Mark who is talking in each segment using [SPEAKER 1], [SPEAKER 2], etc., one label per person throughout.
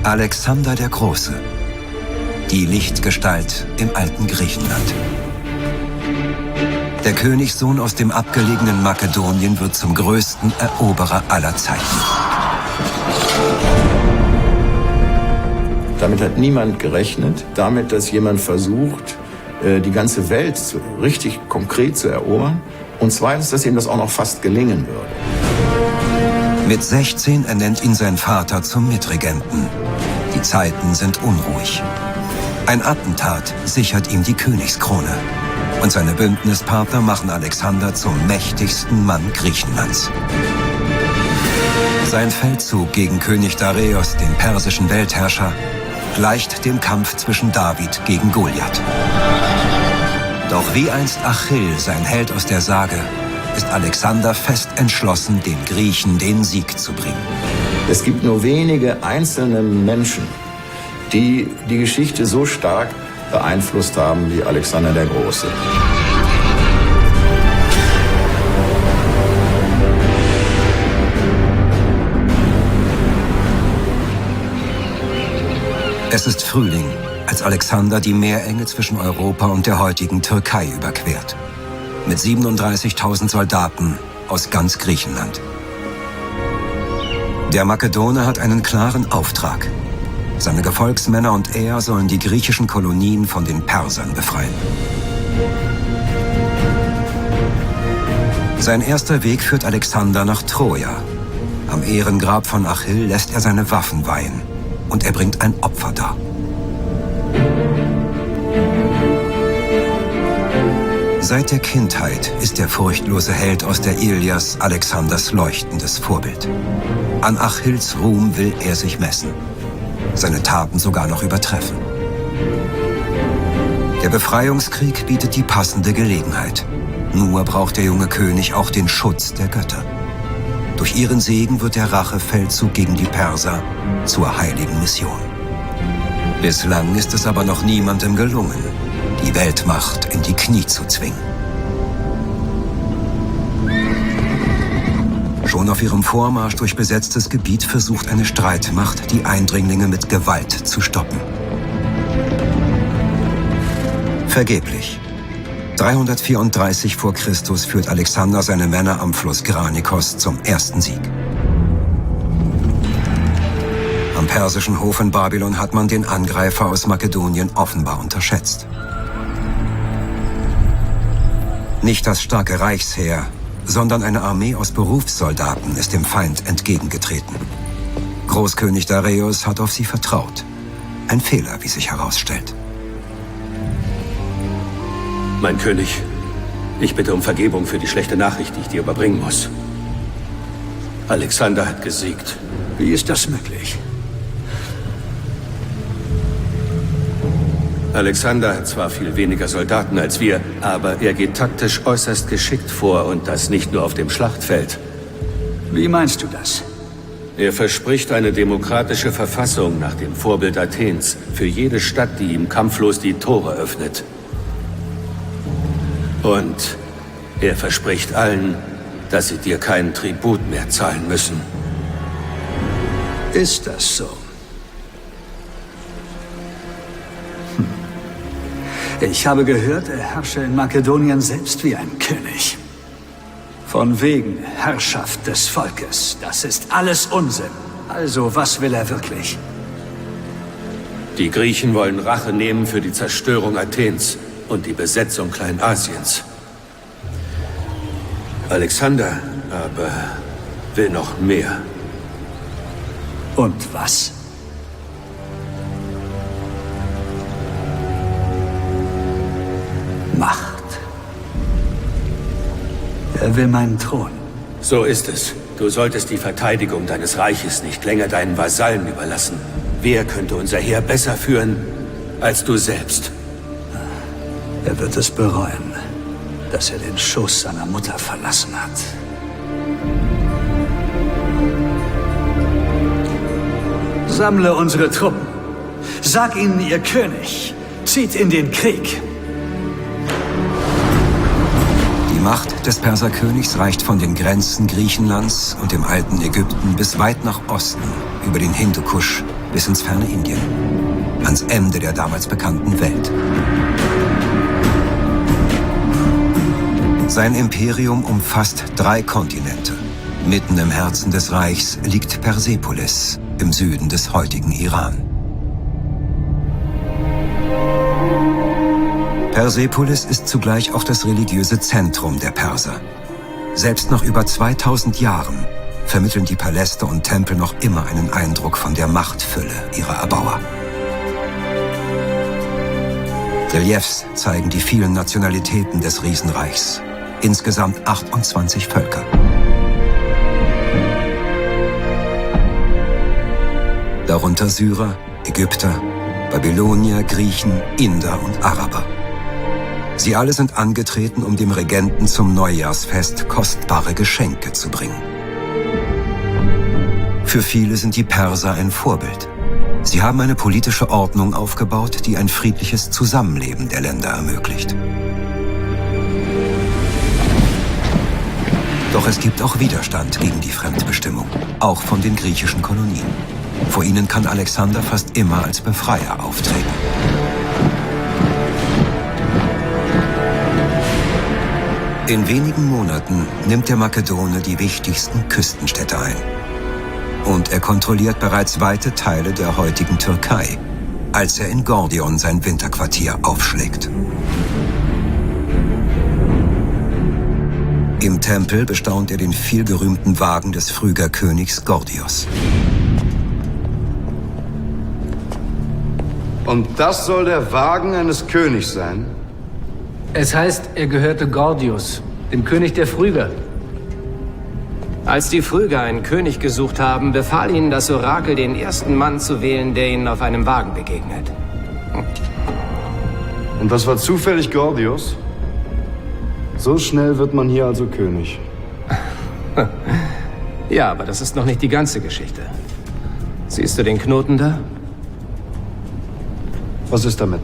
[SPEAKER 1] Alexander der Große. Die Lichtgestalt im alten Griechenland. Der Königssohn aus dem abgelegenen Makedonien wird zum größten Eroberer aller Zeiten.
[SPEAKER 2] Damit hat niemand gerechnet. Damit, dass jemand versucht, die ganze Welt richtig konkret zu erobern. Und zweitens, dass ihm das auch noch fast gelingen würde.
[SPEAKER 1] Mit 16 ernennt ihn sein Vater zum Mitregenten. Die Zeiten sind unruhig. Ein Attentat sichert ihm die Königskrone. Und seine Bündnispartner machen Alexander zum mächtigsten Mann Griechenlands. Sein Feldzug gegen König Dareios, den persischen Weltherrscher, gleicht dem Kampf zwischen David gegen Goliath. Doch wie einst Achill, sein Held aus der Sage, ist Alexander fest entschlossen, den Griechen den Sieg zu bringen.
[SPEAKER 2] Es gibt nur wenige einzelne Menschen, die die Geschichte so stark beeinflusst haben wie Alexander der Große.
[SPEAKER 1] Es ist Frühling, als Alexander die Meerenge zwischen Europa und der heutigen Türkei überquert. Mit 37.000 Soldaten aus ganz Griechenland. Der Makedone hat einen klaren Auftrag. Seine Gefolgsmänner und er sollen die griechischen Kolonien von den Persern befreien. Sein erster Weg führt Alexander nach Troja. Am Ehrengrab von Achill lässt er seine Waffen weihen und er bringt ein Opfer dar. Seit der Kindheit ist der furchtlose Held aus der Ilias Alexanders leuchtendes Vorbild. An Achilles Ruhm will er sich messen. Seine Taten sogar noch übertreffen. Der Befreiungskrieg bietet die passende Gelegenheit. Nur braucht der junge König auch den Schutz der Götter. Durch ihren Segen wird der Rachefeldzug gegen die Perser zur heiligen Mission. Bislang ist es aber noch niemandem gelungen, die Weltmacht in die Knie zu zwingen. Schon auf ihrem Vormarsch durch besetztes Gebiet versucht eine Streitmacht, die Eindringlinge mit Gewalt zu stoppen. Vergeblich. 334 vor Christus führt Alexander seine Männer am Fluss Granikos zum ersten Sieg. Am persischen Hof in Babylon hat man den Angreifer aus Makedonien offenbar unterschätzt. Nicht das starke Reichsheer, sondern eine Armee aus Berufssoldaten ist dem Feind entgegengetreten. Großkönig Dareios hat auf sie vertraut. Ein Fehler, wie sich herausstellt.
[SPEAKER 3] Mein König, ich bitte um Vergebung für die schlechte Nachricht, die ich dir überbringen muss. Alexander hat gesiegt.
[SPEAKER 4] Wie ist das möglich?
[SPEAKER 3] Alexander hat zwar viel weniger Soldaten als wir, aber er geht taktisch äußerst geschickt vor und das nicht nur auf dem Schlachtfeld.
[SPEAKER 4] Wie meinst du das?
[SPEAKER 3] Er verspricht eine demokratische Verfassung nach dem Vorbild Athens für jede Stadt, die ihm kampflos die Tore öffnet. Und er verspricht allen, dass sie dir keinen Tribut mehr zahlen müssen.
[SPEAKER 4] Ist das so? Ich habe gehört, er herrsche in Makedonien selbst wie ein König. Von wegen Herrschaft des Volkes. Das ist alles Unsinn. Also, was will er wirklich?
[SPEAKER 3] Die Griechen wollen Rache nehmen für die Zerstörung Athens und die Besetzung Kleinasiens. Alexander aber will noch mehr.
[SPEAKER 4] Und was? Macht. Er will meinen Thron.
[SPEAKER 3] So ist es. Du solltest die Verteidigung deines Reiches nicht länger deinen Vasallen überlassen. Wer könnte unser Heer besser führen als du selbst?
[SPEAKER 4] Er wird es bereuen, dass er den Schoß seiner Mutter verlassen hat. Sammle unsere Truppen. Sag ihnen, ihr König zieht in den Krieg.
[SPEAKER 1] Die Macht des Perserkönigs reicht von den Grenzen Griechenlands und dem alten Ägypten bis weit nach Osten, über den Hindukusch bis ins ferne Indien, ans Ende der damals bekannten Welt. Sein Imperium umfasst 3 Kontinente. Mitten im Herzen des Reichs liegt Persepolis, im Süden des heutigen Iran. Persepolis ist zugleich auch das religiöse Zentrum der Perser. Selbst nach über 2000 Jahren vermitteln die Paläste und Tempel noch immer einen Eindruck von der Machtfülle ihrer Erbauer. Reliefs zeigen die vielen Nationalitäten des Riesenreichs. Insgesamt 28 Völker. Darunter Syrer, Ägypter, Babylonier, Griechen, Inder und Araber. Sie alle sind angetreten, um dem Regenten zum Neujahrsfest kostbare Geschenke zu bringen. Für viele sind die Perser ein Vorbild. Sie haben eine politische Ordnung aufgebaut, die ein friedliches Zusammenleben der Länder ermöglicht. Doch es gibt auch Widerstand gegen die Fremdbestimmung, auch von den griechischen Kolonien. Vor ihnen kann Alexander fast immer als Befreier auftreten. In wenigen Monaten nimmt der Makedone die wichtigsten Küstenstädte ein. Und er kontrolliert bereits weite Teile der heutigen Türkei, als er in Gordion sein Winterquartier aufschlägt. Im Tempel bestaunt er den vielgerühmten Wagen des Phrygerkönigs Gordios.
[SPEAKER 5] Und das soll der Wagen eines Königs sein?
[SPEAKER 6] Es heißt, er gehörte Gordius, dem König der Phryger. Als die Phryger einen König gesucht haben, befahl ihnen das Orakel, den ersten Mann zu wählen, der ihnen auf einem Wagen begegnet.
[SPEAKER 5] Und das war zufällig Gordius? So schnell wird man hier also König.
[SPEAKER 6] Ja, aber das ist noch nicht die ganze Geschichte. Siehst du den Knoten da?
[SPEAKER 5] Was ist damit?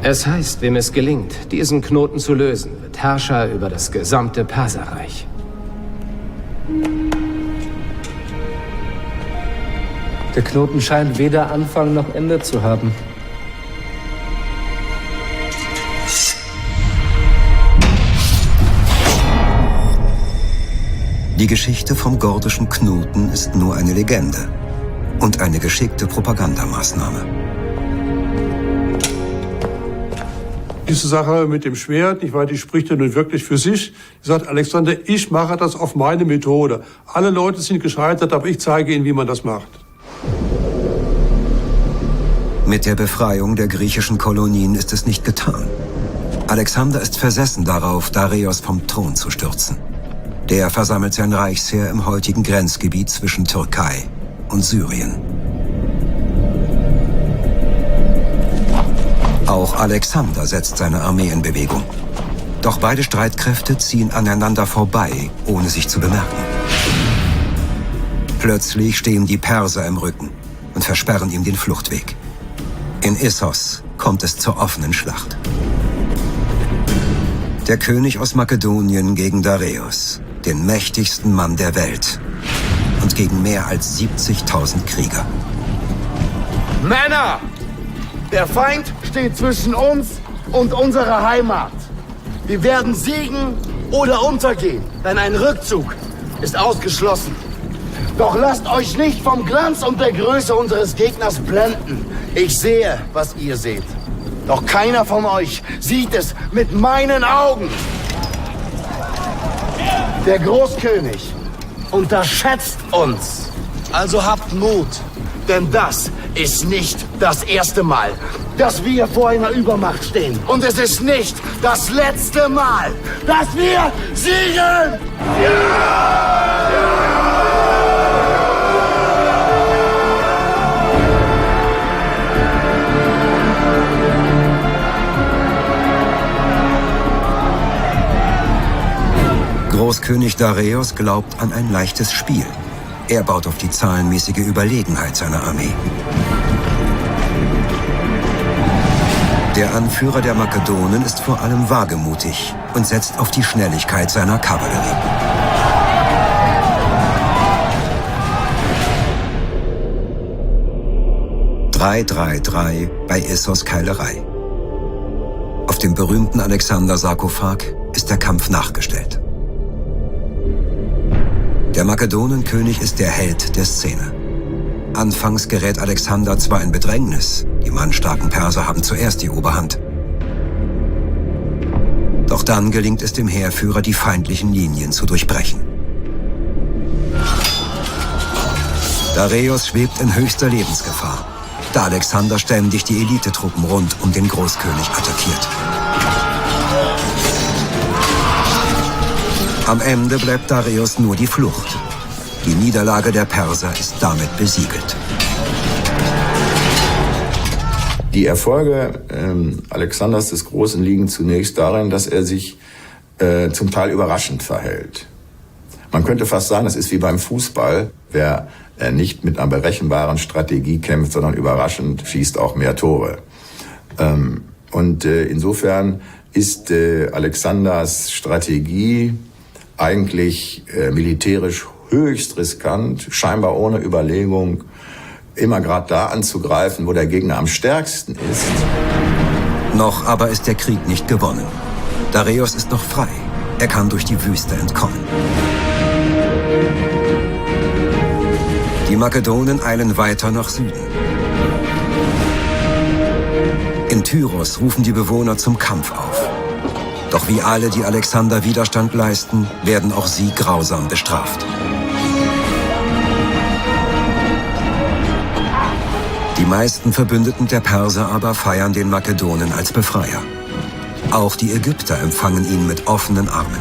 [SPEAKER 6] Es heißt, wem es gelingt, diesen Knoten zu lösen, wird Herrscher über das gesamte Perserreich.
[SPEAKER 7] Der Knoten scheint weder Anfang noch Ende zu haben.
[SPEAKER 1] Die Geschichte vom gordischen Knoten ist nur eine Legende und eine geschickte Propagandamaßnahme.
[SPEAKER 8] Diese Sache mit dem Schwert, nicht wahr, die spricht ja nun wirklich für sich. Sie sagt, Alexander, ich mache das auf meine Methode. Alle Leute sind gescheitert, aber ich zeige ihnen, wie man das macht.
[SPEAKER 1] Mit der Befreiung der griechischen Kolonien ist es nicht getan. Alexander ist versessen darauf, Dareios vom Thron zu stürzen. Der versammelt sein Reichsheer im heutigen Grenzgebiet zwischen Türkei und Syrien. Auch Alexander setzt seine Armee in Bewegung. Doch beide Streitkräfte ziehen aneinander vorbei, ohne sich zu bemerken. Plötzlich stehen die Perser im Rücken und versperren ihm den Fluchtweg. In Issos kommt es zur offenen Schlacht. Der König aus Makedonien gegen Dareios, den mächtigsten Mann der Welt, und gegen mehr als 70.000 Krieger.
[SPEAKER 9] Männer! Der Feind steht zwischen uns und unserer Heimat. Wir werden siegen oder untergehen, denn ein Rückzug ist ausgeschlossen. Doch lasst euch nicht vom Glanz und der Größe unseres Gegners blenden. Ich sehe, was ihr seht. Doch keiner von euch sieht es mit meinen Augen. Der Großkönig unterschätzt uns. Also habt Mut, denn das ist nicht das erste Mal, dass wir vor einer Übermacht stehen. Und es ist nicht das letzte Mal, dass wir siegen!
[SPEAKER 1] Großkönig Dareios glaubt an ein leichtes Spiel. Er baut auf die zahlenmäßige Überlegenheit seiner Armee. Der Anführer der Makedonen ist vor allem wagemutig und setzt auf die Schnelligkeit seiner Kavallerie. 333 bei Issos Keilerei. Auf dem berühmten Alexander-Sarkophag ist der Kampf nachgestellt. Der Makedonenkönig ist der Held der Szene. Anfangs gerät Alexander zwar in Bedrängnis, die mannstarken Perser haben zuerst die Oberhand. Doch dann gelingt es dem Heerführer, die feindlichen Linien zu durchbrechen. Dareios schwebt in höchster Lebensgefahr, da Alexander ständig die Elitetruppen rund um den Großkönig attackiert. Am Ende bleibt Dareios nur die Flucht. Die Niederlage der Perser ist damit besiegelt.
[SPEAKER 2] Die Erfolge Alexanders des Großen liegen zunächst darin, dass er sich zum Teil überraschend verhält. Man könnte fast sagen, es ist wie beim Fußball. Wer nicht mit einer berechenbaren Strategie kämpft, sondern überraschend, schießt auch mehr Tore. Insofern ist Alexanders Strategie eigentlich militärisch höchst riskant, scheinbar ohne Überlegung, immer gerade da anzugreifen, wo der Gegner am stärksten ist.
[SPEAKER 1] Noch aber ist der Krieg nicht gewonnen. Dareios ist noch frei. Er kann durch die Wüste entkommen. Die Makedonen eilen weiter nach Süden. In Tyros rufen die Bewohner zum Kampf auf. Doch wie alle, die Alexander Widerstand leisten, werden auch sie grausam bestraft. Die meisten Verbündeten der Perser aber feiern den Makedonen als Befreier. Auch die Ägypter empfangen ihn mit offenen Armen.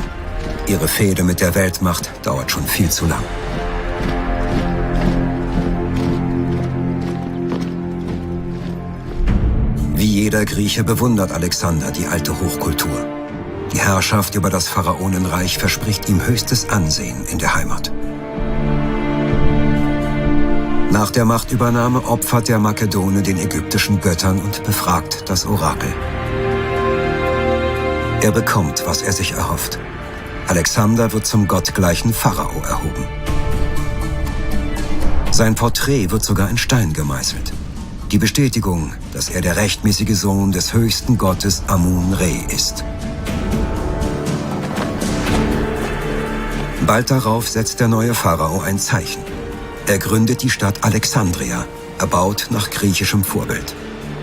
[SPEAKER 1] Ihre Fehde mit der Weltmacht dauert schon viel zu lang. Wie jeder Grieche bewundert Alexander die alte Hochkultur. Die Herrschaft über das Pharaonenreich verspricht ihm höchstes Ansehen in der Heimat. Nach der Machtübernahme opfert der Makedone den ägyptischen Göttern und befragt das Orakel. Er bekommt, was er sich erhofft. Alexander wird zum gottgleichen Pharao erhoben. Sein Porträt wird sogar in Stein gemeißelt. Die Bestätigung, dass er der rechtmäßige Sohn des höchsten Gottes Amun-Re ist. Bald darauf setzt der neue Pharao ein Zeichen. Er gründet die Stadt Alexandria, erbaut nach griechischem Vorbild.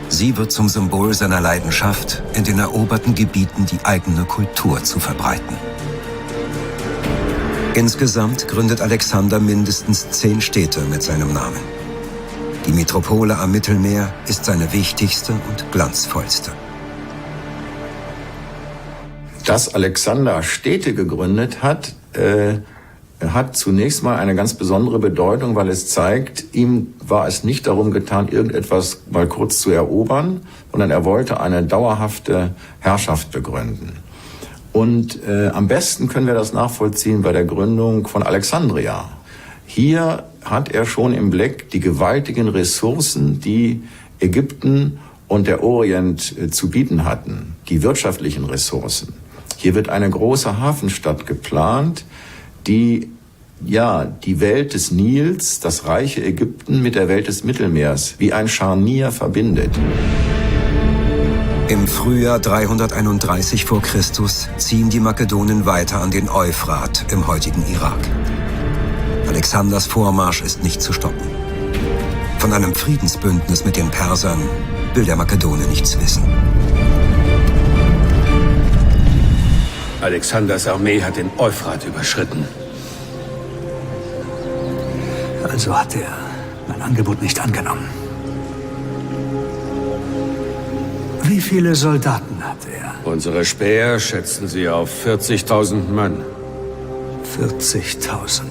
[SPEAKER 1] Sie wird zum Symbol seiner Leidenschaft, in den eroberten Gebieten die eigene Kultur zu verbreiten. Insgesamt gründet Alexander mindestens 10 Städte mit seinem Namen. Die Metropole am Mittelmeer ist seine wichtigste und glanzvollste.
[SPEAKER 2] Dass Alexander Städte gegründet hat, hat zunächst mal eine ganz besondere Bedeutung, weil es zeigt, ihm war es nicht darum getan, irgendetwas mal kurz zu erobern, sondern er wollte eine dauerhafte Herrschaft begründen. Und am besten können wir das nachvollziehen bei der Gründung von Alexandria. Hier hat er schon im Blick die gewaltigen Ressourcen, die Ägypten und der Orient zu bieten hatten, die wirtschaftlichen Ressourcen. Hier wird eine große Hafenstadt geplant, die die Welt des Nils, das reiche Ägypten mit der Welt des Mittelmeers wie ein Scharnier verbindet.
[SPEAKER 1] Im Frühjahr 331 vor Christus ziehen die Makedonen weiter an den Euphrat im heutigen Irak. Alexanders Vormarsch ist nicht zu stoppen. Von einem Friedensbündnis mit den Persern will der Makedone nichts wissen.
[SPEAKER 3] Alexanders Armee hat den Euphrat überschritten.
[SPEAKER 4] Also hat er mein Angebot nicht angenommen. Wie viele Soldaten hat er?
[SPEAKER 3] Unsere Späher schätzen sie auf 40.000 Mann.
[SPEAKER 4] 40.000.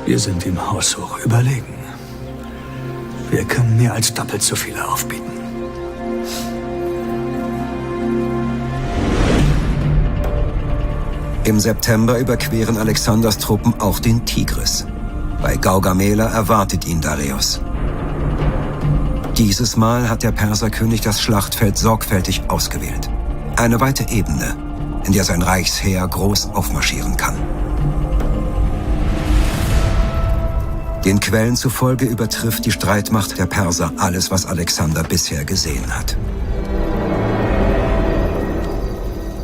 [SPEAKER 4] Wir sind ihm haushoch überlegen. Wir können mehr als doppelt so viele aufbieten.
[SPEAKER 1] Im September überqueren Alexanders Truppen auch den Tigris. Bei Gaugamela erwartet ihn Dareios. Dieses Mal hat der Perserkönig das Schlachtfeld sorgfältig ausgewählt. Eine weite Ebene, in der sein Reichsheer groß aufmarschieren kann. Den Quellen zufolge übertrifft die Streitmacht der Perser alles, was Alexander bisher gesehen hat.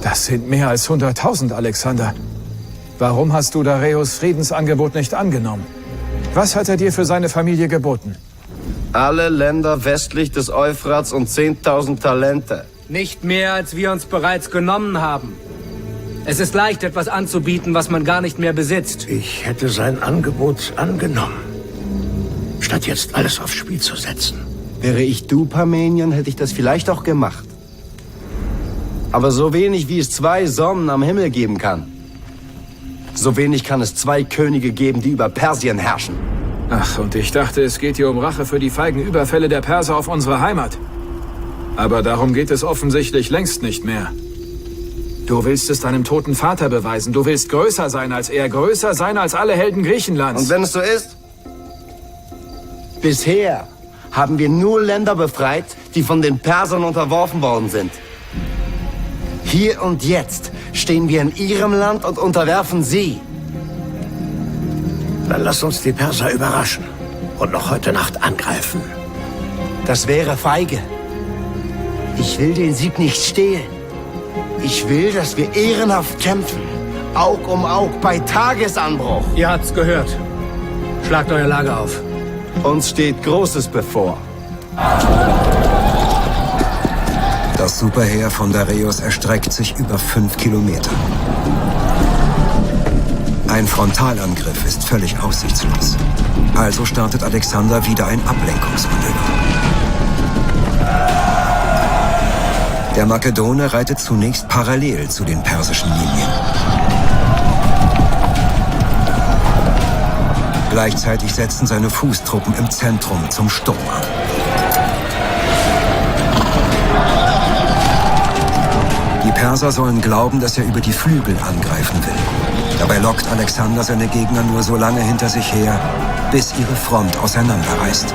[SPEAKER 10] Das sind mehr als 100.000, Alexander. Warum hast du Dareios Friedensangebot nicht angenommen? Was hat er dir für seine Familie geboten?
[SPEAKER 9] Alle Länder westlich des Euphrats und 10.000 Talente.
[SPEAKER 7] Nicht mehr, als wir uns bereits genommen haben. Es ist leicht, etwas anzubieten, was man gar nicht mehr besitzt.
[SPEAKER 3] Ich hätte sein Angebot angenommen, statt jetzt alles aufs Spiel zu setzen.
[SPEAKER 9] Wäre ich du, Parmenien, hätte ich das vielleicht auch gemacht. Aber so wenig wie es 2 Sonnen am Himmel geben kann, so wenig kann es 2 Könige geben, die über Persien herrschen.
[SPEAKER 10] Ach, und ich dachte, es geht hier um Rache für die feigen Überfälle der Perser auf unsere Heimat. Aber darum geht es offensichtlich längst nicht mehr. Du willst es deinem toten Vater beweisen. Du willst größer sein als er, größer sein als alle Helden Griechenlands.
[SPEAKER 9] Und wenn es so ist? Bisher haben wir nur Länder befreit, die von den Persern unterworfen worden sind. Hier und jetzt stehen wir in ihrem Land und unterwerfen sie.
[SPEAKER 3] Dann lass uns die Perser überraschen und noch heute Nacht angreifen.
[SPEAKER 9] Das wäre feige. Ich will den Sieg nicht stehlen. Ich will, dass wir ehrenhaft kämpfen. Aug um Aug bei Tagesanbruch.
[SPEAKER 7] Ihr habt's gehört. Schlagt euer Lager auf.
[SPEAKER 9] Uns steht Großes bevor.
[SPEAKER 1] Das Superheer von Dareios erstreckt sich über 5 Kilometer. Ein Frontalangriff ist völlig aussichtslos. Also startet Alexander wieder ein Ablenkungsmanöver. Der Makedone reitet zunächst parallel zu den persischen Linien. Gleichzeitig setzen seine Fußtruppen im Zentrum zum Sturm an. Die Perser sollen glauben, dass er über die Flügel angreifen will. Dabei lockt Alexander seine Gegner nur so lange hinter sich her, bis ihre Front auseinanderreißt.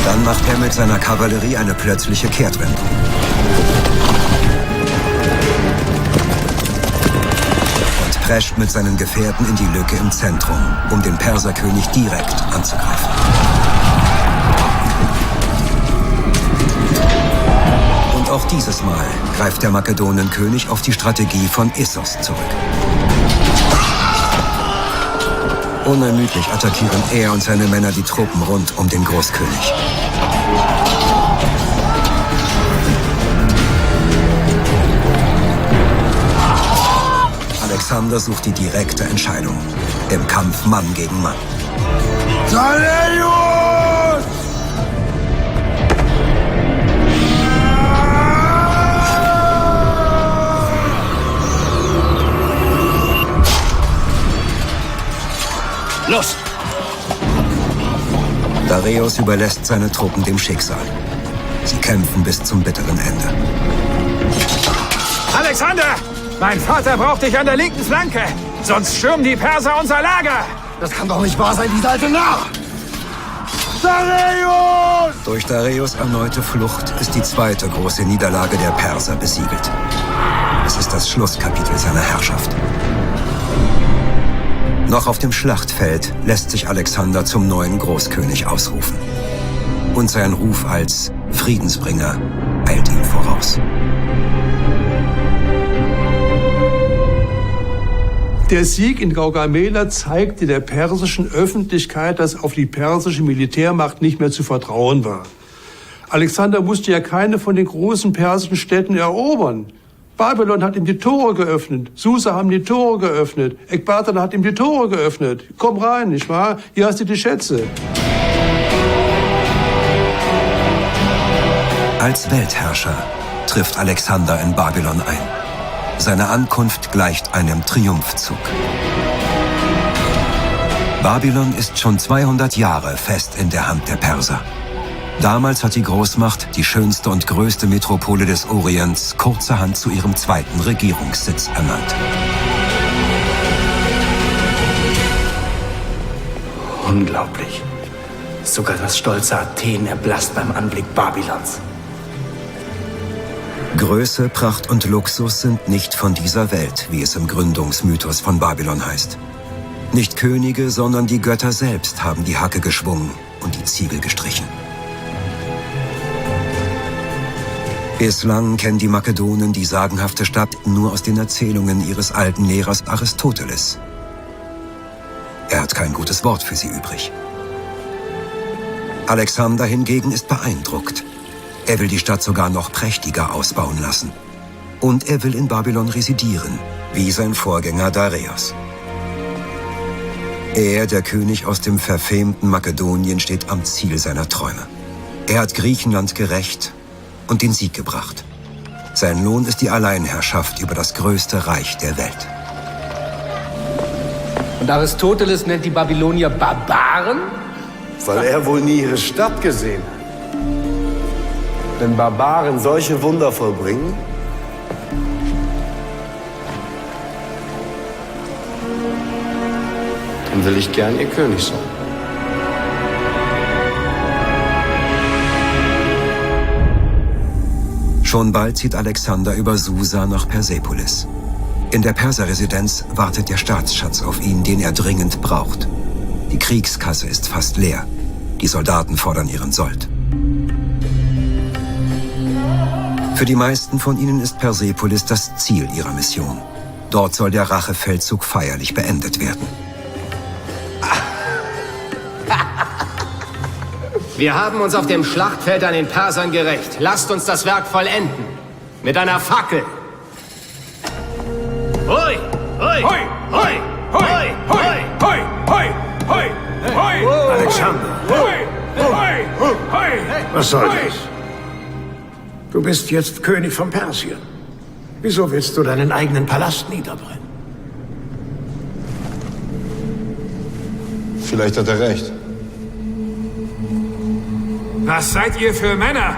[SPEAKER 1] Dann macht er mit seiner Kavallerie eine plötzliche Kehrtwendung. Und prescht mit seinen Gefährten in die Lücke im Zentrum, um den Perserkönig direkt anzugreifen. Und auch dieses Mal greift der Makedonenkönig auf die Strategie von Issos zurück. Unermüdlich attackieren er und seine Männer die Truppen rund um den Großkönig. Alexander sucht die direkte Entscheidung. Im Kampf Mann gegen Mann.
[SPEAKER 9] Dareios!
[SPEAKER 3] Los!
[SPEAKER 1] Dareios überlässt seine Truppen dem Schicksal. Sie kämpfen bis zum bitteren Ende.
[SPEAKER 10] Alexander! Mein Vater braucht dich an der linken Flanke! Sonst stürmen die Perser unser Lager!
[SPEAKER 9] Das kann doch nicht wahr sein, diese alte Narr! Dareios!
[SPEAKER 1] Durch Dareios erneute Flucht ist die zweite große Niederlage der Perser besiegelt. Es ist das Schlusskapitel seiner Herrschaft. Noch auf dem Schlachtfeld lässt sich Alexander zum neuen Großkönig ausrufen. Und sein Ruf als Friedensbringer eilt ihm voraus.
[SPEAKER 8] Der Sieg in Gaugamela zeigte der persischen Öffentlichkeit, dass auf die persische Militärmacht nicht mehr zu vertrauen war. Alexander musste ja keine von den großen persischen Städten erobern. Babylon hat ihm die Tore geöffnet. Susa haben die Tore geöffnet. Ekbatana hat ihm die Tore geöffnet. Komm rein, nicht wahr? Hier hast du die Schätze.
[SPEAKER 1] Als Weltherrscher trifft Alexander in Babylon ein. Seine Ankunft gleicht einem Triumphzug. Babylon ist schon 200 Jahre fest in der Hand der Perser. Damals hat die Großmacht die schönste und größte Metropole des Orients kurzerhand zu ihrem zweiten Regierungssitz ernannt.
[SPEAKER 4] Unglaublich. Sogar das stolze Athen erblasst beim Anblick Babylons.
[SPEAKER 1] Größe, Pracht und Luxus sind nicht von dieser Welt, wie es im Gründungsmythos von Babylon heißt. Nicht Könige, sondern die Götter selbst haben die Hacke geschwungen und die Ziegel gestrichen. Bislang kennen die Makedonen die sagenhafte Stadt nur aus den Erzählungen ihres alten Lehrers Aristoteles. Er hat kein gutes Wort für sie übrig. Alexander hingegen ist beeindruckt. Er will die Stadt sogar noch prächtiger ausbauen lassen. Und er will in Babylon residieren, wie sein Vorgänger Dareios. Er, der König aus dem verfemten Makedonien, steht am Ziel seiner Träume. Er hat Griechenland gerächt und den Sieg gebracht. Sein Lohn ist die Alleinherrschaft über das größte Reich der Welt.
[SPEAKER 7] Und Aristoteles nennt die Babylonier Barbaren?
[SPEAKER 9] Weil er wohl nie ihre Stadt gesehen hat. Wenn Barbaren solche Wunder vollbringen, dann will ich gern ihr König sein.
[SPEAKER 1] Schon bald zieht Alexander über Susa nach Persepolis. In der Perserresidenz wartet der Staatsschatz auf ihn, den er dringend braucht. Die Kriegskasse ist fast leer. Die Soldaten fordern ihren Sold. Für die meisten von ihnen ist Persepolis das Ziel ihrer Mission. Dort soll der Rachefeldzug feierlich beendet werden.
[SPEAKER 6] Wir haben uns auf dem Schlachtfeld an den Persern gerächt. Lasst uns das Werk vollenden. Mit einer Fackel. Hoi! Hoi! Hoi! Hoi! Hoi! Hoi! Hoi! Hoi! Hoi! Hoi!
[SPEAKER 11] Alexander! Was soll das? Du bist jetzt König von Persien. Wieso willst du deinen eigenen Palast niederbrennen?
[SPEAKER 5] Vielleicht hat er recht.
[SPEAKER 10] Was seid ihr für Männer?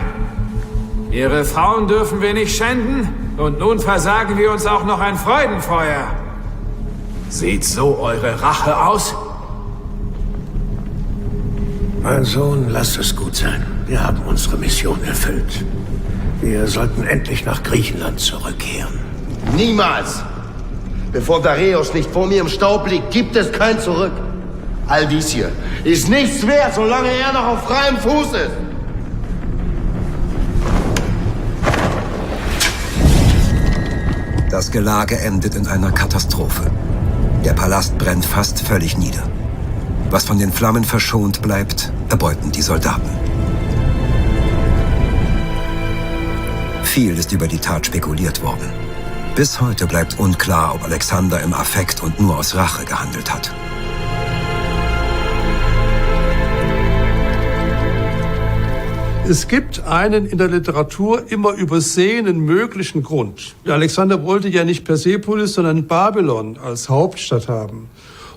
[SPEAKER 10] Ihre Frauen dürfen wir nicht schänden und nun versagen wir uns auch noch ein Freudenfeuer. Sieht so eure Rache aus?
[SPEAKER 11] Mein Sohn, lasst es gut sein. Wir haben unsere Mission erfüllt. Wir sollten endlich nach Griechenland zurückkehren.
[SPEAKER 9] Niemals! Bevor Dareios nicht vor mir im Staub liegt, gibt es kein Zurück. All dies hier ist nichts wert, solange er noch auf freiem Fuß ist.
[SPEAKER 1] Das Gelage endet in einer Katastrophe. Der Palast brennt fast völlig nieder. Was von den Flammen verschont bleibt, erbeuten die Soldaten. Viel ist über die Tat spekuliert worden. Bis heute bleibt unklar, ob Alexander im Affekt und nur aus Rache gehandelt hat.
[SPEAKER 8] Es gibt einen in der Literatur immer übersehenen möglichen Grund. Alexander wollte ja nicht Persepolis, sondern Babylon als Hauptstadt haben.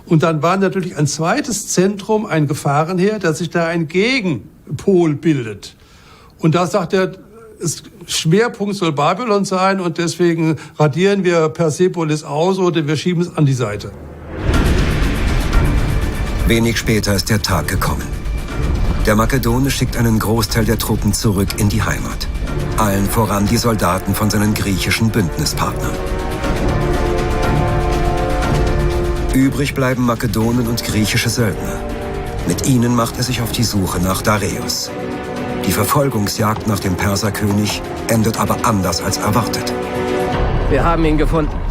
[SPEAKER 8] Und dann war natürlich ein zweites Zentrum, ein Gefahrenherd, dass sich da ein Gegenpol bildet. Und da sagt er, Schwerpunkt soll Babylon sein und deswegen radieren wir Persepolis aus oder wir schieben es an die Seite.
[SPEAKER 1] Wenig später ist der Tag gekommen. Der Makedone schickt einen Großteil der Truppen zurück in die Heimat. Allen voran die Soldaten von seinen griechischen Bündnispartnern. Übrig bleiben Makedonen und griechische Söldner. Mit ihnen macht er sich auf die Suche nach Dareios. Die Verfolgungsjagd nach dem Perserkönig endet aber anders als erwartet.
[SPEAKER 6] Wir haben ihn gefunden.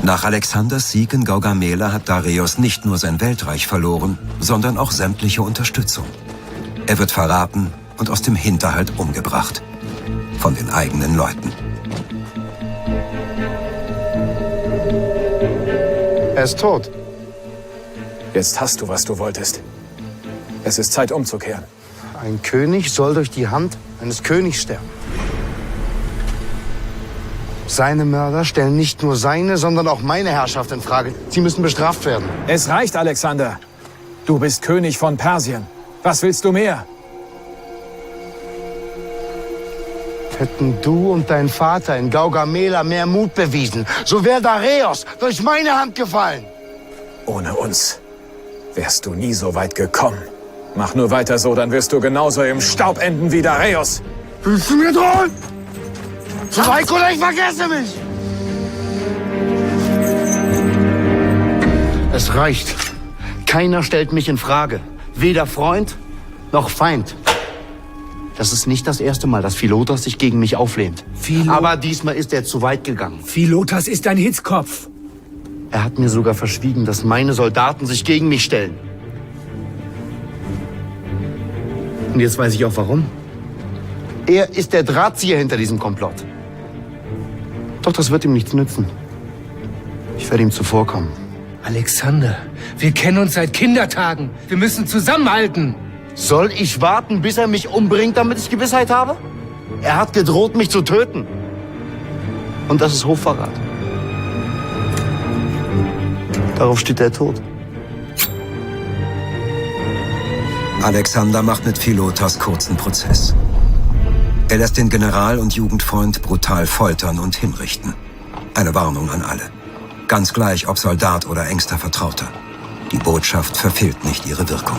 [SPEAKER 1] Nach Alexanders Sieg in Gaugamela hat Dareios nicht nur sein Weltreich verloren, sondern auch sämtliche Unterstützung. Er wird verraten und aus dem Hinterhalt umgebracht. Von den eigenen Leuten.
[SPEAKER 9] Er ist tot.
[SPEAKER 10] Jetzt hast du, was du wolltest. Es ist Zeit, umzukehren.
[SPEAKER 9] Ein König soll durch die Hand eines Königs sterben. Seine Mörder stellen nicht nur seine, sondern auch meine Herrschaft in Frage. Sie müssen bestraft werden.
[SPEAKER 10] Es reicht, Alexander. Du bist König von Persien. Was willst du mehr?
[SPEAKER 9] Hätten du und dein Vater in Gaugamela mehr Mut bewiesen, so wäre Dareios durch meine Hand gefallen.
[SPEAKER 10] Ohne uns wärst du nie so weit gekommen. Mach nur weiter so, dann wirst du genauso im Staub enden wie Dareios.
[SPEAKER 9] Willst du mir drohen? Schweig oder ich vergesse mich! Es reicht. Keiner stellt mich in Frage. Weder Freund noch Feind. Das ist nicht das erste Mal, dass Philotas sich gegen mich auflehnt. Aber diesmal ist er zu weit gegangen.
[SPEAKER 7] Philotas ist ein Hitzkopf.
[SPEAKER 9] Er hat mir sogar verschwiegen, dass meine Soldaten sich gegen mich stellen. Und jetzt weiß ich auch warum. Er ist der Drahtzieher hinter diesem Komplott. Doch das wird ihm nichts nützen. Ich werde ihm zuvorkommen.
[SPEAKER 7] Alexander, wir kennen uns seit Kindertagen. Wir müssen zusammenhalten.
[SPEAKER 9] Soll ich warten, bis er mich umbringt, damit ich Gewissheit habe? Er hat gedroht, mich zu töten. Und das ist Hochverrat. Darauf steht der Tod.
[SPEAKER 1] Alexander macht mit Philotas kurzen Prozess. Er lässt den General und Jugendfreund brutal foltern und hinrichten. Eine Warnung an alle. Ganz gleich, ob Soldat oder engster Vertrauter. Die Botschaft verfehlt nicht ihre Wirkung.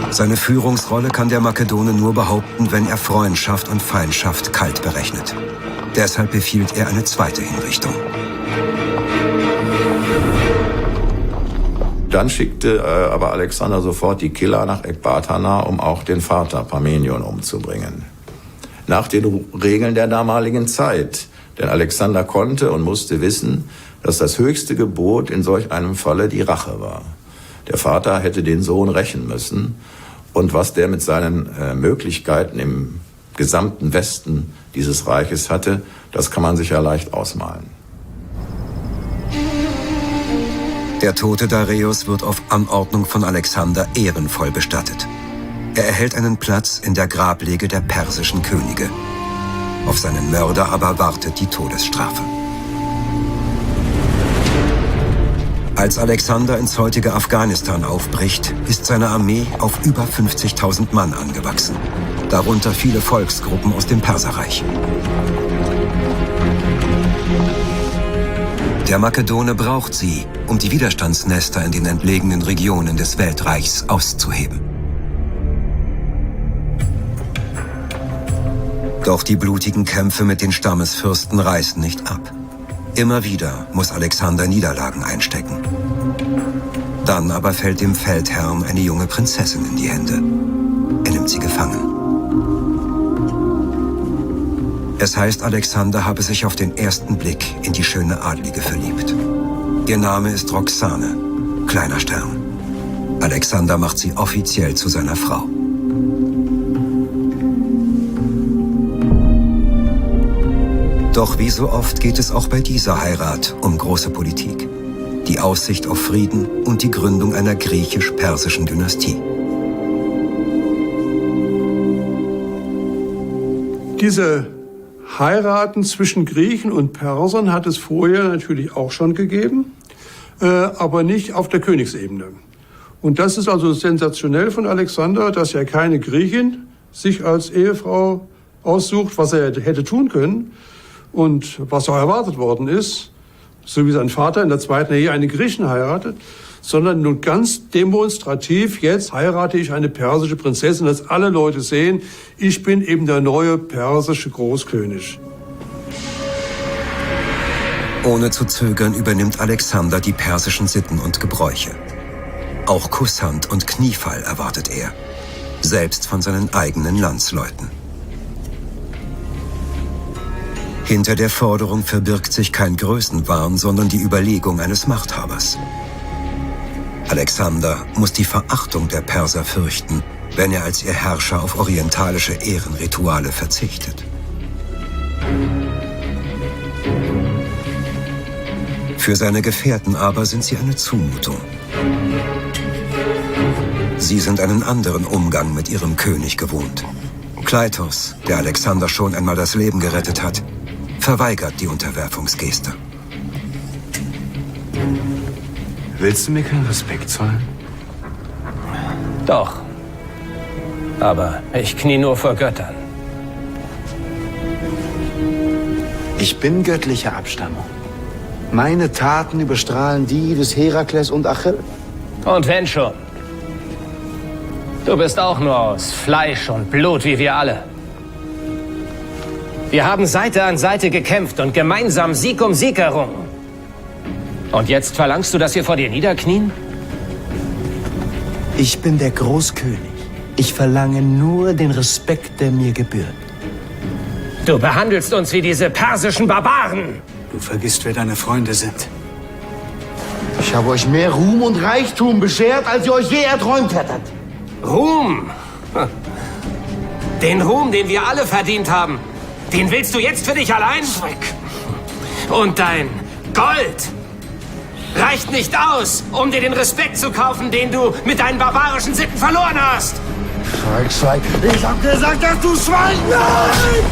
[SPEAKER 1] Seine Führungsrolle kann der Makedone nur behaupten, wenn er Freundschaft und Feindschaft kalt berechnet. Deshalb befiehlt er eine zweite Hinrichtung.
[SPEAKER 2] Dann schickte aber Alexander sofort die Killer nach Ekbatana, um auch den Vater Parmenion umzubringen. Nach den Regeln der damaligen Zeit. Denn Alexander konnte und musste wissen, dass das höchste Gebot in solch einem Falle die Rache war. Der Vater hätte den Sohn rächen müssen. Und was der mit seinen Möglichkeiten im gesamten Westen dieses Reiches hatte, das kann man sich ja leicht ausmalen.
[SPEAKER 1] Der tote Dareios wird auf Anordnung von Alexander ehrenvoll bestattet. Er erhält einen Platz in der Grablege der persischen Könige. Auf seinen Mörder aber wartet die Todesstrafe. Als Alexander ins heutige Afghanistan aufbricht, ist seine Armee auf über 50.000 Mann angewachsen. Darunter viele Volksgruppen aus dem Perserreich. Der Makedone braucht sie, um die Widerstandsnester in den entlegenen Regionen des Weltreichs auszuheben. Doch die blutigen Kämpfe mit den Stammesfürsten reißen nicht ab. Immer wieder muss Alexander Niederlagen einstecken. Dann aber fällt dem Feldherrn eine junge Prinzessin in die Hände. Er nimmt sie gefangen. Es heißt, Alexander habe sich auf den ersten Blick in die schöne Adlige verliebt. Ihr Name ist Roxane, kleiner Stern. Alexander macht sie offiziell zu seiner Frau. Doch wie so oft geht es auch bei dieser Heirat um große Politik. Die Aussicht auf Frieden und die Gründung einer griechisch-persischen Dynastie.
[SPEAKER 8] Diese Heiraten zwischen Griechen und Persern hat es vorher natürlich auch schon gegeben, aber nicht auf der Königsebene. Und das ist also sensationell von Alexander, dass er keine Griechin sich als Ehefrau aussucht, was er hätte tun können. Und was auch erwartet worden ist, so wie sein Vater in der zweiten Ehe eine Griechin heiratet, sondern nun ganz demonstrativ, jetzt heirate ich eine persische Prinzessin, dass alle Leute sehen, ich bin eben der neue persische Großkönig.
[SPEAKER 1] Ohne zu zögern übernimmt Alexander die persischen Sitten und Gebräuche. Auch Kusshand und Kniefall erwartet er, selbst von seinen eigenen Landsleuten. Hinter der Forderung verbirgt sich kein Größenwahn, sondern die Überlegung eines Machthabers. Alexander muss die Verachtung der Perser fürchten, wenn er als ihr Herrscher auf orientalische Ehrenrituale verzichtet. Für seine Gefährten aber sind sie eine Zumutung. Sie sind einen anderen Umgang mit ihrem König gewohnt. Kleitos, der Alexander schon einmal das Leben gerettet hat, verweigert die Unterwerfungsgeste.
[SPEAKER 11] Willst du mir keinen Respekt zollen?
[SPEAKER 6] Doch. Aber ich knie nur vor Göttern.
[SPEAKER 9] Ich bin göttlicher Abstammung. Meine Taten überstrahlen die des Herakles und Achill.
[SPEAKER 6] Und wenn schon. Du bist auch nur aus Fleisch und Blut wie wir alle. Wir haben Seite an Seite gekämpft und gemeinsam Sieg um Sieg errungen. Und jetzt verlangst du, dass wir vor dir niederknien?
[SPEAKER 12] Ich bin der Großkönig. Ich verlange nur den Respekt, der mir gebührt.
[SPEAKER 6] Du behandelst uns wie diese persischen Barbaren.
[SPEAKER 4] Du vergisst, wer deine Freunde sind.
[SPEAKER 9] Ich habe euch mehr Ruhm und Reichtum beschert, als ihr euch je erträumt hättet.
[SPEAKER 6] Ruhm? Den Ruhm, den wir alle verdient haben, den willst du jetzt für dich allein? Und dein Gold reicht nicht aus, um dir den Respekt zu kaufen, den du mit deinen barbarischen Sitten verloren hast.
[SPEAKER 9] Schweig. Ich hab gesagt, dass du Schweig! Nein!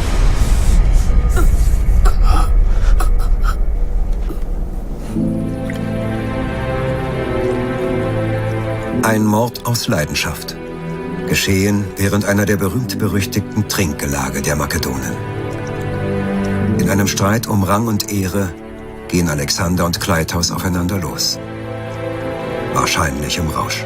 [SPEAKER 1] Ein Mord aus Leidenschaft. Geschehen während einer der berühmt-berüchtigten Trinkgelage der Makedonen. In einem Streit um Rang und Ehre gehen Alexander und Kleitos aufeinander los. Wahrscheinlich im Rausch.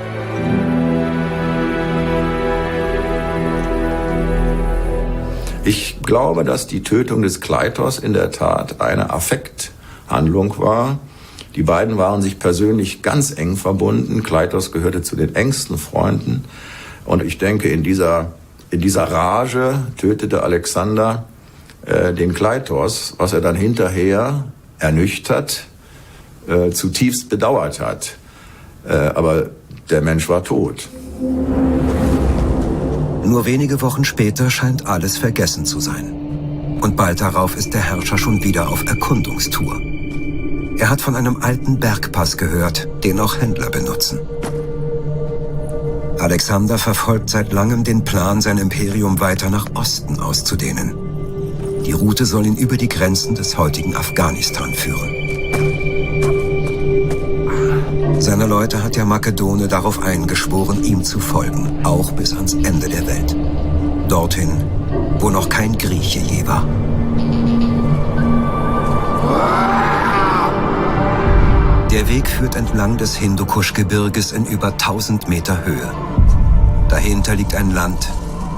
[SPEAKER 2] Ich glaube, dass die Tötung des Kleitos in der Tat eine Affekthandlung war. Die beiden waren sich persönlich ganz eng verbunden. Kleitos gehörte zu den engsten Freunden. Und ich denke, in dieser Rage tötete Alexander den Kleitos, was er dann hinterher ernüchtert, zutiefst bedauert hat. Aber der Mensch war tot.
[SPEAKER 1] Nur wenige Wochen später scheint alles vergessen zu sein. Und bald darauf ist der Herrscher schon wieder auf Erkundungstour. Er hat von einem alten Bergpass gehört, den auch Händler benutzen. Alexander verfolgt seit langem den Plan, sein Imperium weiter nach Osten auszudehnen. Die Route soll ihn über die Grenzen des heutigen Afghanistan führen. Seine Leute hat der Makedone darauf eingeschworen, ihm zu folgen, auch bis ans Ende der Welt. Dorthin, wo noch kein Grieche je war. Der Weg führt entlang des Hindukusch-Gebirges in über 1000 Meter Höhe. Dahinter liegt ein Land,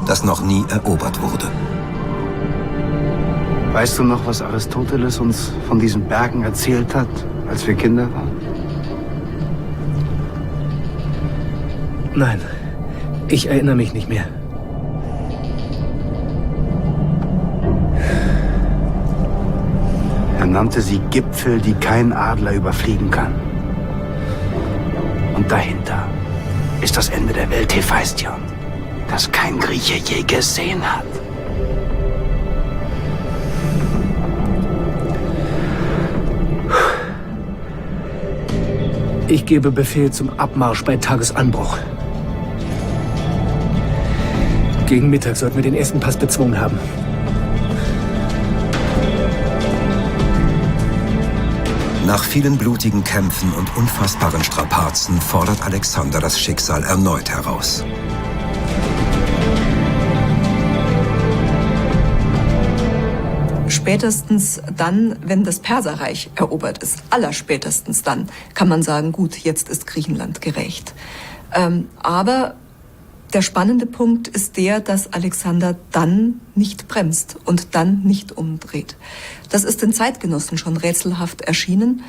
[SPEAKER 1] das noch nie erobert wurde.
[SPEAKER 11] Weißt du noch, was Aristoteles uns von diesen Bergen erzählt hat, als wir Kinder waren?
[SPEAKER 7] Nein, ich erinnere mich nicht mehr.
[SPEAKER 11] Er nannte sie Gipfel, die kein Adler überfliegen kann. Und dahinter ist das Ende der Welt, Hephaistion, das kein Grieche je gesehen hat.
[SPEAKER 7] Ich gebe Befehl zum Abmarsch bei Tagesanbruch. Gegen Mittag sollten wir den ersten Pass bezwungen haben.
[SPEAKER 1] Nach vielen blutigen Kämpfen und unfassbaren Strapazen fordert Alexander das Schicksal erneut heraus.
[SPEAKER 13] Spätestens dann, wenn das Perserreich erobert ist, allerspätestens dann, kann man sagen, gut, jetzt ist Griechenland gerecht. Aber der spannende Punkt ist der, dass Alexander dann nicht bremst und dann nicht umdreht. Das ist den Zeitgenossen schon rätselhaft erschienen,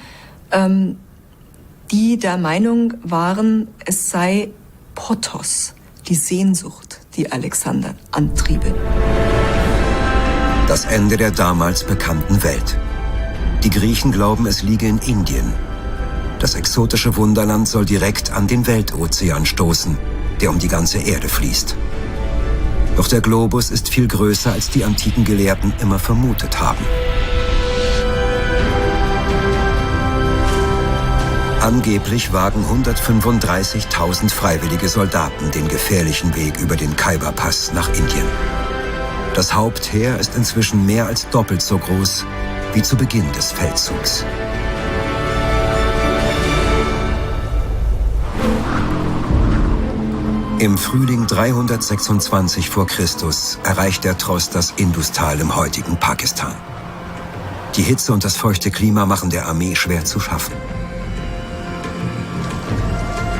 [SPEAKER 13] die der Meinung waren, es sei Pothos, die Sehnsucht, die Alexander antriebe.
[SPEAKER 1] Das Ende der damals bekannten Welt. Die Griechen glauben, es liege in Indien. Das exotische Wunderland soll direkt an den Weltozean stoßen, der um die ganze Erde fließt. Doch der Globus ist viel größer, als die antiken Gelehrten immer vermutet haben. Angeblich wagen 135.000 freiwillige Soldaten den gefährlichen Weg über den Khyber-Pass nach Indien. Das Hauptheer ist inzwischen mehr als doppelt so groß wie zu Beginn des Feldzugs. Im Frühling 326 vor Christus erreicht der Tross das Industal im heutigen Pakistan. Die Hitze und das feuchte Klima machen der Armee schwer zu schaffen.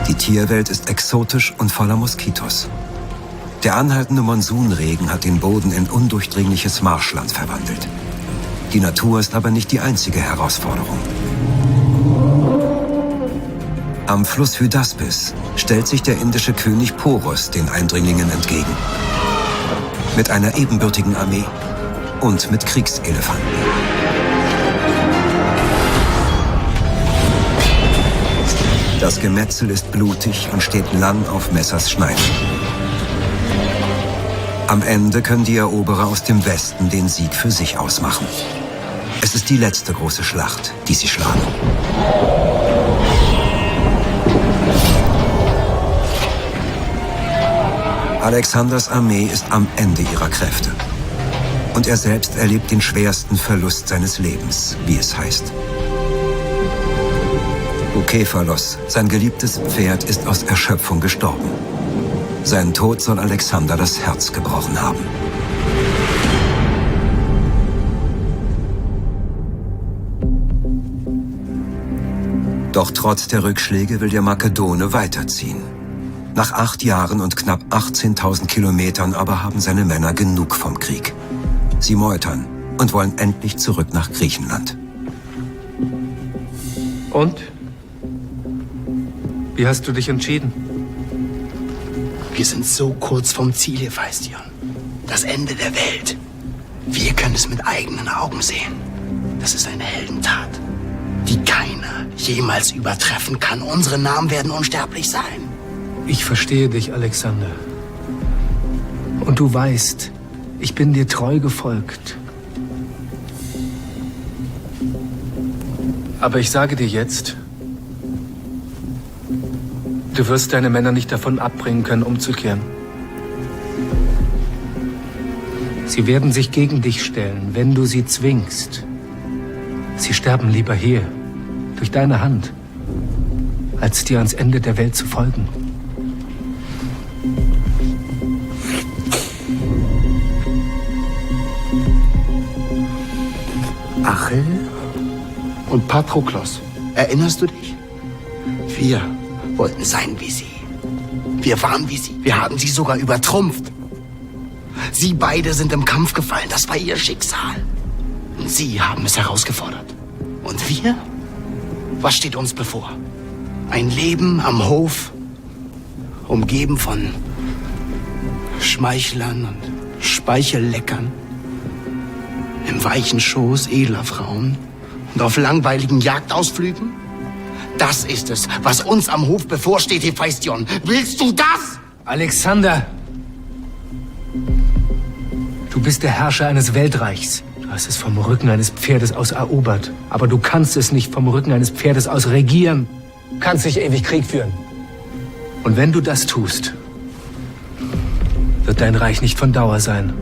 [SPEAKER 1] Die Tierwelt ist exotisch und voller Moskitos. Der anhaltende Monsunregen hat den Boden in undurchdringliches Marschland verwandelt. Die Natur ist aber nicht die einzige Herausforderung. Am Fluss Hydaspes stellt sich der indische König Porus den Eindringlingen entgegen. Mit einer ebenbürtigen Armee und mit Kriegselefanten. Das Gemetzel ist blutig und steht lang auf Messers Schneide. Am Ende können die Eroberer aus dem Westen den Sieg für sich ausmachen. Es ist die letzte große Schlacht, die sie schlagen. Alexanders Armee ist am Ende ihrer Kräfte. Und er selbst erlebt den schwersten Verlust seines Lebens, wie es heißt. Bukephalos, sein geliebtes Pferd, ist aus Erschöpfung gestorben. Sein Tod soll Alexander das Herz gebrochen haben. Doch trotz der Rückschläge will der Makedone weiterziehen. Nach 8 Jahren und knapp 18.000 Kilometern aber haben seine Männer genug vom Krieg. Sie meutern und wollen endlich zurück nach Griechenland.
[SPEAKER 7] Und? Wie hast du dich entschieden?
[SPEAKER 9] Wir sind so kurz vom Ziel, Hephaistion. Das Ende der Welt. Wir können es mit eigenen Augen sehen. Das ist eine Heldentat, die keiner jemals übertreffen kann. Unsere Namen werden unsterblich sein.
[SPEAKER 7] Ich verstehe dich, Alexander. Und du weißt, ich bin dir treu gefolgt. Aber ich sage dir jetzt, du wirst deine Männer nicht davon abbringen können, umzukehren. Sie werden sich gegen dich stellen, wenn du sie zwingst. Sie sterben lieber hier, durch deine Hand, als dir ans Ende der Welt zu folgen.
[SPEAKER 9] Achill und Patroklos. Erinnerst du dich? Wir wollten sein wie sie. Wir waren wie sie. Wir haben sie sogar übertrumpft. Sie beide sind im Kampf gefallen. Das war ihr Schicksal. Und sie haben es herausgefordert. Und wir? Was steht uns bevor? Ein Leben am Hof, umgeben von Schmeichlern und Speichelleckern, im weichen Schoß edler Frauen und auf langweiligen Jagdausflügen? Das ist es, was uns am Hof bevorsteht, Hephaistion. Willst du das?
[SPEAKER 7] Alexander! Du bist der Herrscher eines Weltreichs. Du hast es vom Rücken eines Pferdes aus erobert. Aber du kannst es nicht vom Rücken eines Pferdes aus regieren. Du kannst nicht ewig Krieg führen. Und wenn du das tust, wird dein Reich nicht von Dauer sein.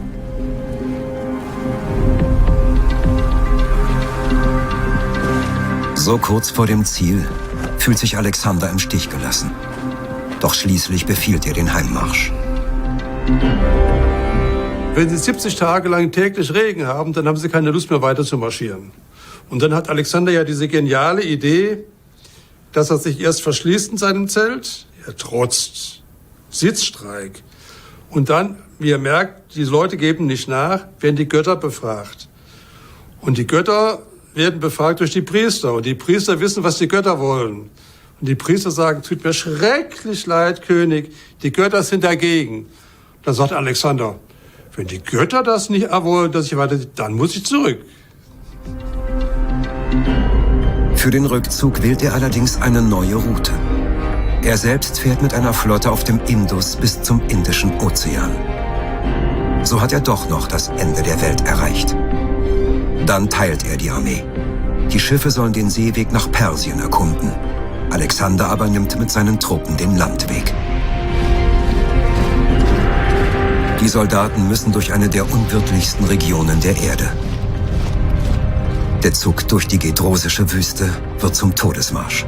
[SPEAKER 1] So kurz vor dem Ziel fühlt sich Alexander im Stich gelassen. Doch schließlich befiehlt er den Heimmarsch.
[SPEAKER 8] Wenn Sie 70 Tage lang täglich Regen haben, dann haben Sie keine Lust mehr weiter zu marschieren. Und dann hat Alexander ja diese geniale Idee, dass er sich erst verschließt in seinem Zelt, er trotzt, Sitzstreik. Und dann, wie er merkt, die Leute geben nicht nach, werden die Götter befragt. Und die Götter werden befragt durch die Priester. Und die Priester wissen, was die Götter wollen. Und die Priester sagen, tut mir schrecklich leid, König, die Götter sind dagegen. Dann sagt Alexander, wenn die Götter das nicht wollen, dass ich weiter, dann muss ich zurück.
[SPEAKER 1] Für den Rückzug wählt er allerdings eine neue Route. Er selbst fährt mit einer Flotte auf dem Indus bis zum Indischen Ozean. So hat er doch noch das Ende der Welt erreicht. Dann teilt er die Armee. Die Schiffe sollen den Seeweg nach Persien erkunden. Alexander aber nimmt mit seinen Truppen den Landweg. Die Soldaten müssen durch eine der unwirtlichsten Regionen der Erde. Der Zug durch die gedrosische Wüste wird zum Todesmarsch.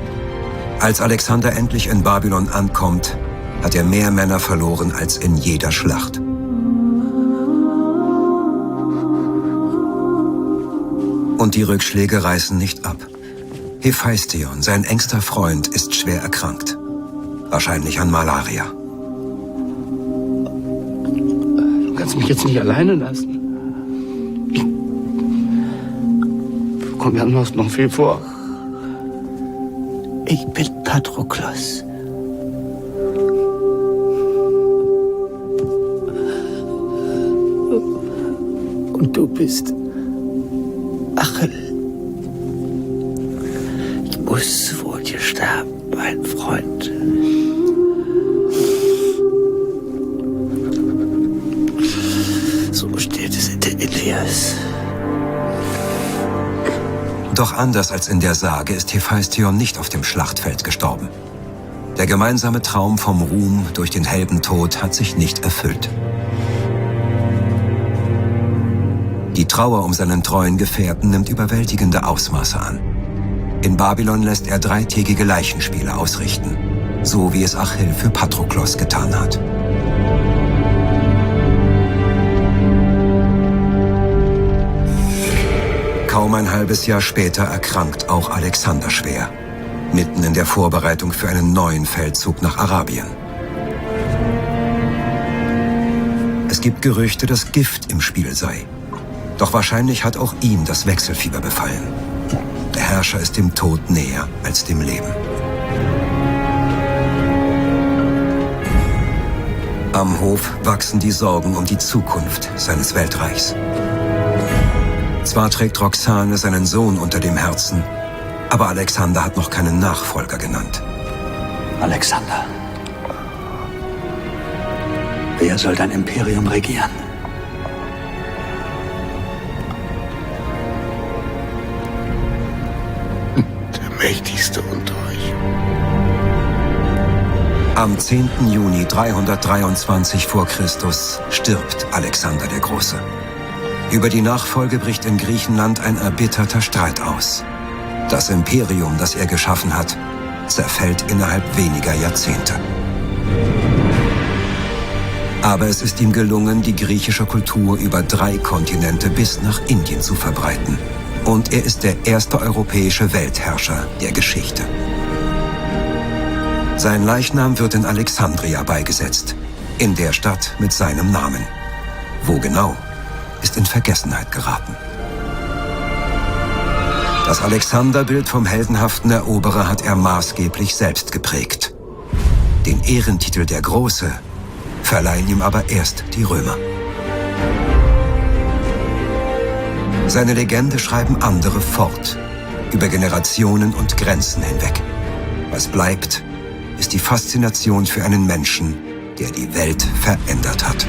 [SPEAKER 1] Als Alexander endlich in Babylon ankommt, hat er mehr Männer verloren als in jeder Schlacht. Und die Rückschläge reißen nicht ab. Hephaistion, sein engster Freund, ist schwer erkrankt. Wahrscheinlich an Malaria.
[SPEAKER 9] kannst mich jetzt nicht alleine lassen. Komm, wir haben noch viel vor.
[SPEAKER 12] Ich bin Patroklos. Und du bist Achill. Ich muss vor dir sterben, mein Freund. So steht es in der Ilias.
[SPEAKER 1] Doch anders als in der Sage ist Hephaistion nicht auf dem Schlachtfeld gestorben. Der gemeinsame Traum vom Ruhm durch den Heldentod hat sich nicht erfüllt. Die Trauer um seinen treuen Gefährten nimmt überwältigende Ausmaße an. In Babylon lässt er 3-tägige Leichenspiele ausrichten, so wie es Achill für Patroklos getan hat. Kaum ein halbes Jahr später erkrankt auch Alexander schwer, mitten in der Vorbereitung für einen neuen Feldzug nach Arabien. Es gibt Gerüchte, dass Gift im Spiel sei. Doch wahrscheinlich hat auch ihn das Wechselfieber befallen. Der Herrscher ist dem Tod näher als dem Leben. Am Hof wachsen die Sorgen um die Zukunft seines Weltreichs. Zwar trägt Roxane seinen Sohn unter dem Herzen, aber Alexander hat noch keinen Nachfolger genannt.
[SPEAKER 4] Alexander, wer soll dein Imperium regieren?
[SPEAKER 11] Der Mächtigste unter euch.
[SPEAKER 1] Am 10. Juni 323 vor Christus stirbt Alexander der Große. Über die Nachfolge bricht in Griechenland ein erbitterter Streit aus. Das Imperium, das er geschaffen hat, zerfällt innerhalb weniger Jahrzehnte. Aber es ist ihm gelungen, die griechische Kultur über 3 Kontinente bis nach Indien zu verbreiten. Und er ist der erste europäische Weltherrscher der Geschichte. Sein Leichnam wird in Alexandria beigesetzt, in der Stadt mit seinem Namen. Wo genau, ist in Vergessenheit geraten. Das Alexanderbild vom heldenhaften Eroberer hat er maßgeblich selbst geprägt. Den Ehrentitel der Große verleihen ihm aber erst die Römer. Seine Legende schreiben andere fort, über Generationen und Grenzen hinweg. Was bleibt, ist die Faszination für einen Menschen, der die Welt verändert hat.